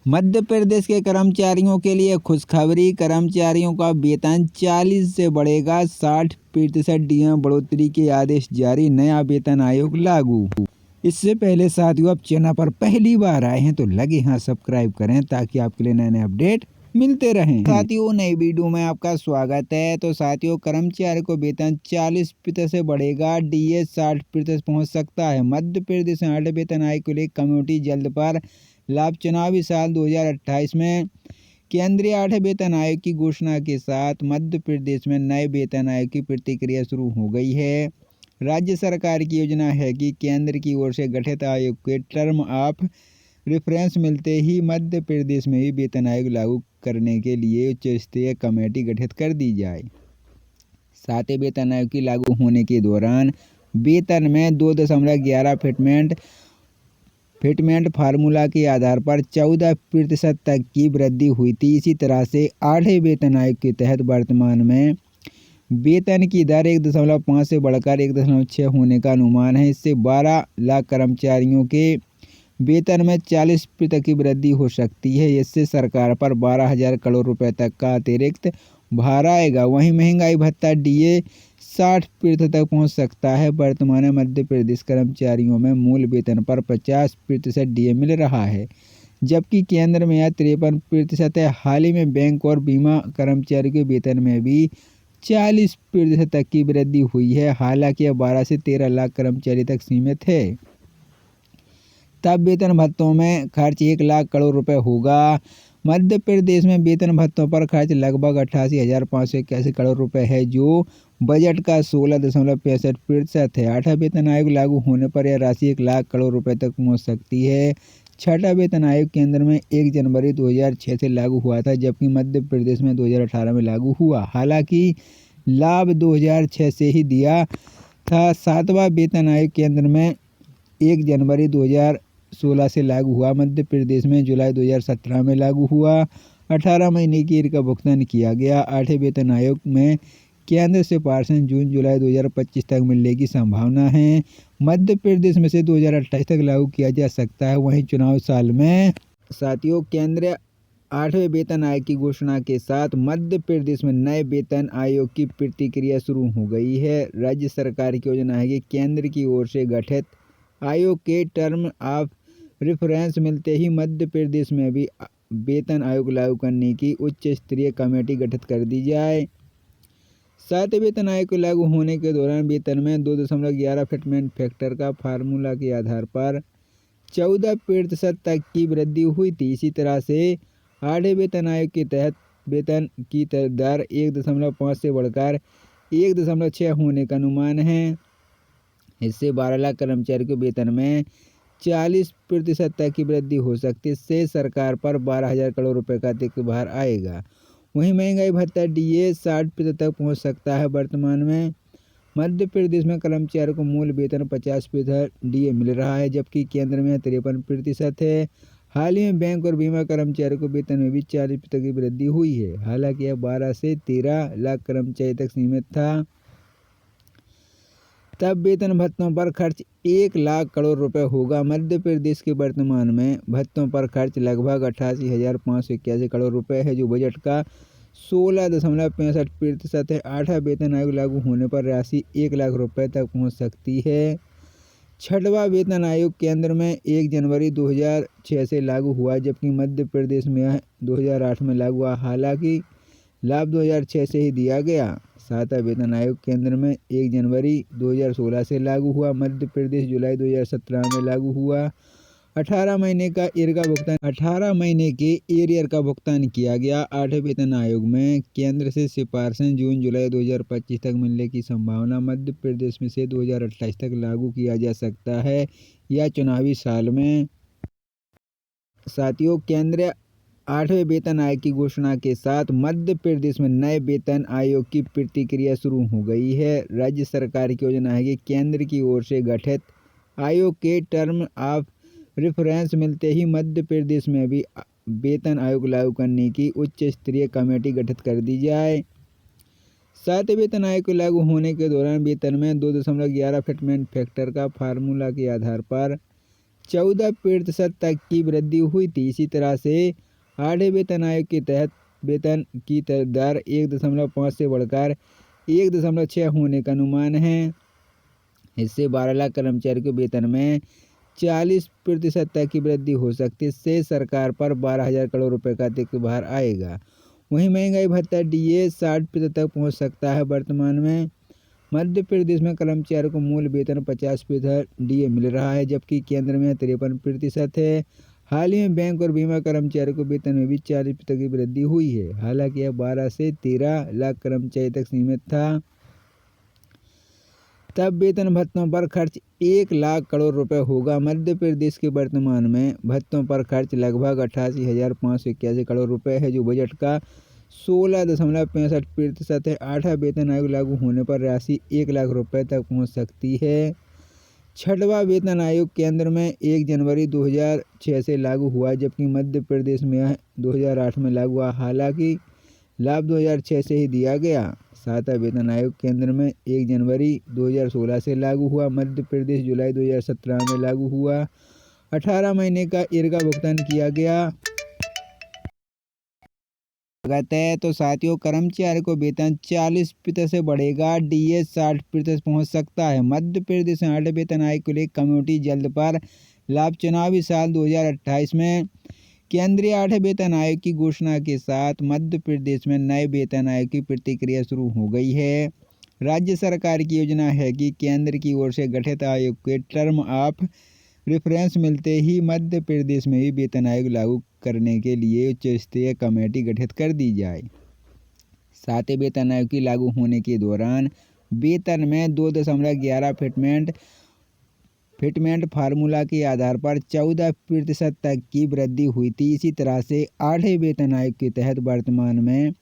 मध्य प्रदेश के कर्मचारियों के लिए खुशखबरी। कर्मचारियों का वेतन 40 से बढ़ेगा 60%। डीए बढ़ोतरी के आदेश जारी। नया वेतन आयोग लागू। इससे पहले साथियों, आप चैनल पर पहली बार आए हैं तो लगे हाँ सब्सक्राइब करें ताकि आपके लिए नए नए अपडेट मिलते रहें। साथियों, नई वीडियो में आपका स्वागत है। तो साथियों, कर्मचारी को वेतन 40% से बढ़ेगा। डीए 60% पहुंच सकता है। मध्य प्रदेश में 8 वेतन आयोग के लिए कमेटी जल्द पर लाभ। चुनावी साल 2028 में केंद्रीय 8 वेतन आयोग की घोषणा के साथ मध्य प्रदेश में नए वेतन आयोग की प्रक्रिया शुरू हो गई है। राज्य सरकार की योजना है कि केंद्र की ओर से गठित आयोग के टर्म ऑफ रेफरेंस मिलते ही मध्य प्रदेश में भी वेतन आयोग लागू करने के लिए उच्च स्तरीय कमेटी गठित कर दी जाए। 7वें वेतन आयोग की लागू होने के दौरान वेतन में 2.11 फिटमेंट फार्मूला के आधार पर 14% तक की वृद्धि हुई थी। इसी तरह से 8वें वेतन आयोग के तहत वर्तमान में वेतन की दर 1.5 से बढ़कर 1.6 होने का अनुमान है। इससे 12 लाख कर्मचारियों के वेतन में 40% की वृद्धि हो सकती है। इससे सरकार पर 12,000 करोड़ रुपए तक का अतिरिक्त भार आएगा। वहीं महंगाई भत्ता डीए 60% तक पहुंच सकता है। वर्तमान में मध्य प्रदेश कर्मचारियों में मूल वेतन पर 50% डीए मिल रहा है, जबकि केंद्र में यह 53% है। हाल ही में बैंक और बीमा कर्मचारियों के वेतन में भी 40% तक की वृद्धि हुई है। हालांकि यह 12 से 13 लाख कर्मचारी तक सीमित है। तब वेतन भत्तों में खर्च 1 लाख करोड़ रुपए होगा। मध्य प्रदेश में वेतन भत्तों पर खर्च लगभग 88,581 करोड़ रुपए है, जो बजट का 16.65% है। 8वां वेतन आयोग लागू होने पर यह राशि 1 लाख करोड़ रुपए तक पहुंच सकती है। 6वां वेतन आयोग केंद्र में 1 जनवरी 2006 से लागू हुआ था, जबकि मध्य प्रदेश में 2018 में लागू हुआ। हालांकि लाभ 2006 से ही दिया था। 7वां वेतन आयोग केंद्र में 1 जनवरी 2016 से लागू हुआ। मध्य प्रदेश में जुलाई 2017 में लागू हुआ। 18 महीने की ईयर का भुगतान किया गया। 8वें वेतन आयोग में केंद्र से सिफारिशें जून जुलाई 2025 तक मिलने की संभावना है। मध्य प्रदेश में से 2028 तक लागू किया जा सकता है। वहीं चुनाव साल में साथियों, केंद्रीय 8वें वेतन आयोग की घोषणा के साथ मध्य प्रदेश में नए वेतन आयोग की प्रक्रिया शुरू हो गई है। राज्य सरकार की योजना है कि केंद्र की ओर से गठित आयोग के टर्म ऑफ रेफरेंस मिलते ही मध्य प्रदेश में भी वेतन आयोग लागू करने की उच्च स्तरीय कमेटी गठित कर दी जाए। 7वें वेतन आयोग के लागू होने के दौरान वेतन में 2.11 फिटमेंट फैक्टर का फार्मूला के आधार पर 14% तक की वृद्धि हुई थी। इसी तरह से 8वें वेतन आयोग के तहत वेतन की दर 1.5 से बढ़कर 1.6 होने का अनुमान है। इससे 12 लाख कर्मचारियों के वेतन में 40% तक की वृद्धि हो सकती है। इससे सरकार पर 12,000 करोड़ रुपए का अतिरिक्त भार आएगा। वहीं महंगाई भत्ता डीए 60% तक पहुंच सकता है। वर्तमान में मध्य प्रदेश में कर्मचारियों को मूल वेतन 50% डीए मिल रहा है, जबकि केंद्र में 53% है। हाल ही में बैंक और बीमा कर्मचारियों को वेतन में भी 40% की वृद्धि हुई है। हालांकि यह 12 से 13 लाख कर्मचारी तक सीमित था। तब वेतन भत्तों पर खर्च 1 लाख करोड़ रुपए होगा। मध्य प्रदेश के वर्तमान में भत्तों पर खर्च लगभग 88,581 करोड़ रुपए है, जो बजट का 16.65% है। 8वां वेतन आयोग लागू होने पर राशि 1 लाख रुपए तक पहुंच सकती है। 6वां वेतन आयोग केंद्र में 1 जनवरी 2006 से लागू हुआ, जबकि मध्य प्रदेश में 2008 में लागू हुआ। हालांकि लाभ 2006 से ही दिया गया। 7वां वेतन आयोग केंद्र में 1 जनवरी 2016 से लागू हुआ। मध्य प्रदेश जुलाई 2017 में लागू हुआ। 18 महीने के एरियर का भुगतान किया गया। 8वें वेतन आयोग में केंद्र से सिफारिशें जून जुलाई 2025 तक मिलने की संभावना। मध्य प्रदेश में से 2028 तक लागू किया जा सकता है या चुनावी साल में। साथियों, केंद्रीय 8वें वेतन आयोग की घोषणा के साथ मध्य प्रदेश में नए वेतन आयोग की प्रक्रिया शुरू हो गई है। राज्य सरकार की योजना है कि केंद्र की ओर से गठित आयोग के टर्म ऑफ रेफरेंस मिलते ही मध्य प्रदेश में भी वेतन आयोग लागू करने की उच्च स्तरीय कमेटी गठित कर दी जाए। 7वें वेतन आयोग के लागू होने के दौरान वेतन में 2.11 फिटमेंट फैक्टर का फार्मूला के आधार पर 14% तक की वृद्धि हुई थी। इसी तरह से 8वें वेतन आयोग के तहत वेतन की दर 1.5 से बढ़कर 1.6 होने का अनुमान है। इससे 12 लाख कर्मचारियों के वेतन में 40% तक की वृद्धि हो सकती है। इससे सरकार पर 12,000 करोड़ रुपए का अतिरिक्त भार आएगा। वहीं महंगाई भत्ता डीए 60% तक पहुंच सकता है। वर्तमान में मध्य प्रदेश में कर्मचारियों को मूल वेतन 50% डीए मिल रहा है, जबकि केंद्र में 53% है। हाल ही में बैंक और बीमा कर्मचारियों को वेतन में भी 40% की वृद्धि हुई है। हालांकि यह 12 से 13 लाख कर्मचारी तक सीमित था। तब वेतन भत्तों पर खर्च 1 लाख करोड़ रुपए होगा। मध्य प्रदेश के वर्तमान में भत्तों पर खर्च लगभग 88,581 करोड़ रुपए है, जो बजट का 16.65% है। 8वां वेतन आयोग लागू होने पर राशि 1 लाख रुपए तक पहुंच सकती है। 6वां वेतन आयोग केंद्र में 1 जनवरी 2006 से लागू हुआ, जबकि मध्य प्रदेश में 2008 में लागू हुआ। हालांकि लाभ 2006 से ही दिया गया। 7वां वेतन आयोग केंद्र में 1 जनवरी 2016 से लागू हुआ। मध्य प्रदेश जुलाई 2017 में लागू हुआ। 18 महीने का ईर्का भुगतान किया गया। तो साथियों, कर्मचारी को वेतन 40% से बढ़ेगा। डीए 60% पहुंच सकता है। मध्य प्रदेश में 8वें वेतन आयोग को लेकर कमेटी जल्द पर लाभ। चुनावी साल 2028 में केंद्रीय 8वें वेतन आयोग की घोषणा के साथ मध्य प्रदेश में नए वेतन आयोग की प्रक्रिया शुरू हो गई है। राज्य सरकार की योजना है कि केंद्र की ओर से गठित आयोग के टर्म ऑफ रेफरेंस मिलते ही मध्य प्रदेश में भी वेतन आयोग लागू करने के लिए उच्च स्तरीय कमेटी गठित कर दी जाए। 7वें वेतन आयोग की लागू होने के दौरान वेतन में 2.11 फिटमेंट फार्मूला के आधार पर 14% तक की वृद्धि हुई थी। इसी तरह से 8वें वेतन आयोग के तहत वर्तमान में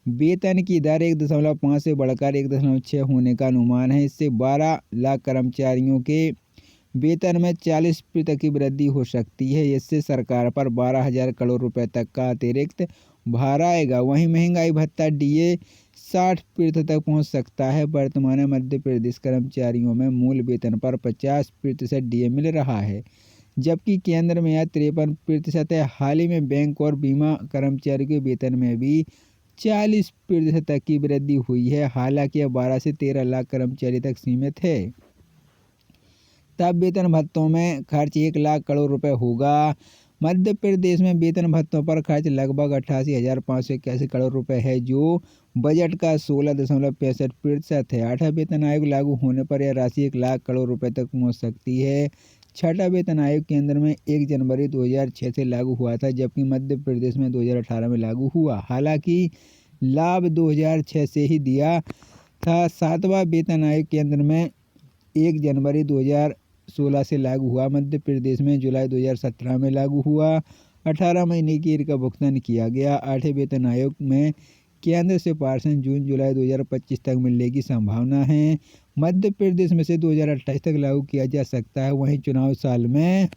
वेतन की दर 1.5 से बढ़कर 1.6 होने का अनुमान है। इससे 12 लाख कर्मचारियों के वेतन में 40% की वृद्धि हो सकती है। इससे सरकार पर 12,000 करोड़ रुपए तक का अतिरिक्त भार आएगा। वहीं महंगाई भत्ता डीए 60% तक पहुंच सकता है। वर्तमान में मध्य प्रदेश कर्मचारियों में मूल वेतन पर 50% डीए मिल रहा है, जबकि केंद्र में यह 53% है। हाल ही में बैंक और बीमा कर्मचारियों के वेतन में भी 40% तक की वृद्धि हुई है। हालांकि यह 12 से 13 लाख कर्मचारी तक सीमित है। तब वेतन भत्तों में खर्च 1 लाख करोड़ रुपए होगा। मध्य प्रदेश में वेतन भत्तों पर खर्च लगभग 88,581 करोड़ रुपए है, जो बजट का 16.65% है। 8वां वेतन आयोग लागू होने पर यह राशि 1 लाख करोड़ रुपए तक पहुंच सकती है। 6वां वेतन आयोग केंद्र में 1 जनवरी 2006 से लागू हुआ था, जबकि मध्य प्रदेश में 2018 में लागू हुआ। हालांकि लाभ 2006 से ही दिया था। 7वां वेतन आयोग केंद्र में 1 जनवरी 2016 से लागू हुआ। मध्य प्रदेश में जुलाई 2017 में लागू हुआ। 18 महीने की ईयर का भुगतान किया गया। 8वें वेतन आयोग में केंद्र से पार्षद जून जुलाई 2025 तक मिलने की संभावना है। मध्य प्रदेश में से 2028 तक लागू किया जा सकता है। वहीं चुनाव साल में